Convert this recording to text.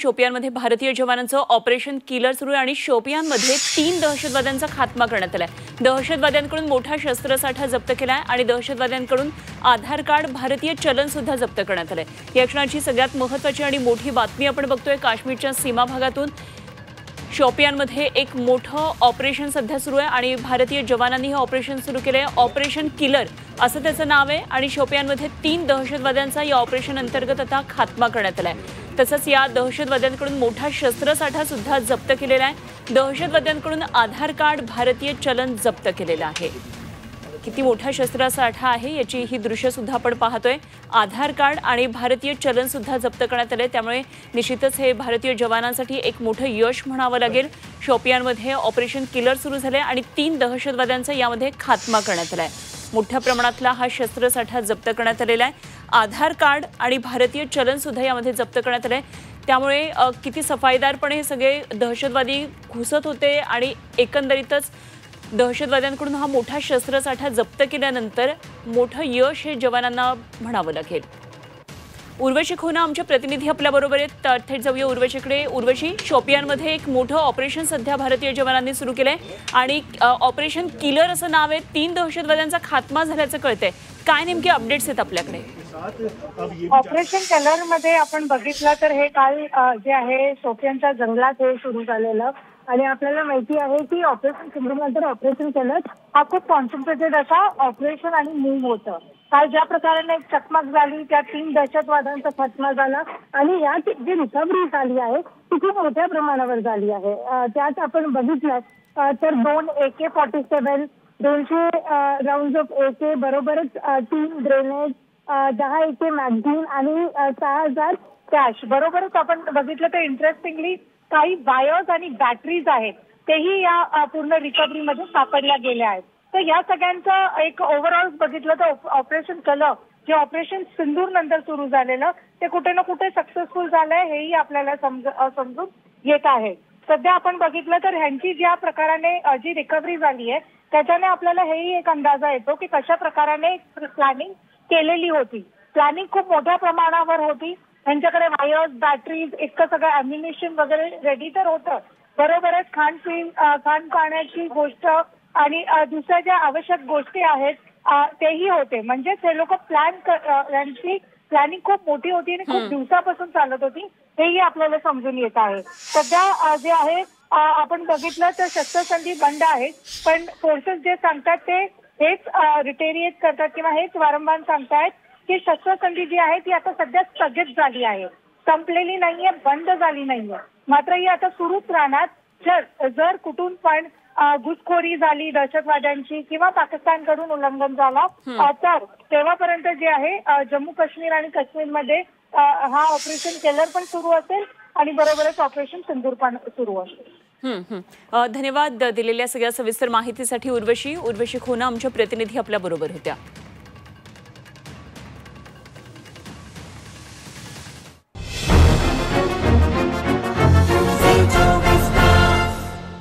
शोपियानमध्ये भारतीय जवानांचं operation killer सुरू आहे आणि शोपियानमध्ये 3 दहशतवाद्यांचा खात्मा करण्यात आलाय। दहशतवाद्यांकडून मोठा शस्त्रसाठा जप्त केलाय आणि दहशतवाद्यांकडून आधार कार्ड, भारतीय चलन सुद्धा जप्त करण्यात आलंय। या क्षणाची सगळ्यात महत्त्वाची आणि मोठी बातमी आपण बघतोय काश्मीरच्या सीमा भागातून। शोपियानमध्ये एक मोठं ऑपरेशन सध्या सुरू आहे आणि भारतीय जवानांनी हे ऑपरेशन सुरू केले। ऑपरेशन किलर असं त्याचं नाव आहे आणि शोपियानमध्ये 3 दहशतवाद्यांचा या ऑपरेशन अंतर्गत आता खात्मा करण्यात आलाय। तसंच या दहशतवाद्यांकडून मोठा शस्त्रसाठा सुद्धा जप्त केलेला आहे। दहशतवाद्यांकडून आधार कार्ड, भारतीय चलन जप्त केलेलं आहे। किती मोठा शस्त्रसाठा आहे याची ही दृश्य सुद्धा आपण पाहतोय। आधार कार्ड आणि भारतीय चलन सुद्धा जप्त करण्यात आले, त्यामुळे निश्चितच हे भारतीय जवानांसाठी एक मोठं यश म्हणावं लागेल। शोपियानमध्ये ऑपरेशन किलर सुरू झाले आणि 3 दहशतवाद्यांचा यामध्ये खात्मा करण्यात आलाय। मोठ्या प्रमाणातला हा शस्त्रसाठा जप्त करण्यात आलेला आहे। आधार कार्ड आणि भारतीय चलन सुद्धा यामध्ये जप्त करण्यात आले, त्यामुळे किती सफाईदारपणे हे सगळे दहशतवादी घुसत होते आणि एकंदरीतच दहशतवाद्यांकडून हा मोठा शस्त्रसाठा जप्त केल्यानंतर मोठं यश हे जवानांना म्हणावं लागेल। उर्वशी खोना आमचे प्रतिनिधी आपल्याबरोबर आहेत, थेट जाऊया उर्वशीकडे। उर्वशी, शोपियानमध्ये एक मोठं ऑपरेशन सध्या भारतीय जवानांनी सुरू केलंय आणि ऑपरेशन किलर असं नाव आहे। 3 दहशतवाद्यांचा खात्मा झाल्याचं कळतंय, काय नेमके अपडेट्स आहेत आपल्याकडे? ऑपरेशन किलर मध्ये आपण बघितलं तर हे काल जे आहे शोपियानच्या जंगलात हे सुरू झालेलं आणि आपल्याला माहिती आहे की ऑपरेशन सिंधूनंतर ऑपरेशन किलर हा खूप कॉन्सन्ट्रेटेड असा ऑपरेशन आणि मूव्ह होतं। काल ज्या प्रकारे एक चकमक झाली, त्या 3 दहशतवाद्यांचा खात्मा झाला आणि यात जी रिकव्हरी झाली आहे ती खूप मोठ्या प्रमाणावर झाली आहे। त्यात आपण बघितलं तर 2 AK-47, 200 राऊंड ऑफ AK, बरोबरच 3 ग्रेनेड, 10 AK मॅगझीन आणि 6000 कॅश। बरोबरच आपण बघितलं तर इंटरेस्टिंगली काही वायर्स आणि बॅटरीज आहेत तेही या पूर्ण रिकव्हरीमध्ये सापडल्या गेल्या आहेत। तर या सगळ्यांचं एक ओव्हरऑल बघितलं तर ऑपरेशन किलर जे ऑपरेशन सिंदूर नंतर सुरू झालेलं ते कुठे ना कुठे सक्सेसफुल झालंय हेही आपल्याला समजून येत आहे। सध्या आपण बघितलं तर ह्यांची ज्या प्रकाराने जी रिकव्हरी झाली आहे त्याच्याने आपल्याला हेही एक अंदाजा येतो की कशा प्रकाराने प्लॅनिंग केलेली होती। प्लॅनिंग खूप मोठ्या प्रमाणावर होती, त्यांच्याकडे वायर्स, बॅटरीज, इतकं सगळं अम्युनिशन वगैरे रेडी तर होतं, बरोबरच खाण पाण्याची गोष्ट आणि दुसऱ्या ज्या आवश्यक गोष्टी आहेत तेही होते। म्हणजेच हे लोक यांची प्लॅनिंग खूप मोठी होती आणि खूप दिवसापासून चालत होती, हेही आपल्याला समजून येत आहे। सध्या जे आहे आपण बघितलं तर शस्त्रसंधी बंद आहे, पण फोर्सेस जे सांगतात ते हेच रिटेरिएट करतात किंवा हेच वारंवार सांगतायत की शस्त्रसंधी जी आहे ती आता सध्या स्थगित झाली आहे, संपलेली नाहीये, बंद झाली नाहीये, मात्र ही आता सुरूच राहणार। जर कुठून पण घुसखोरी झाली दहशतवाद्यांची किंवा पाकिस्तानकडून उल्लंघन झाला तर तेव्हापर्यंत जे आहे जम्मू काश्मीर आणि काश्मीरमध्ये हा ऑपरेशन किलर पण सुरू असेल आणि बरोबरच ऑपरेशन सिंदूर पण सुरू असेल। धन्यवाद दिलेल्या सगळ्या सविस्तर माहितीसाठी उर्वशी खोना आमच्या प्रतिनिधी आपल्या बरोबर होत्या।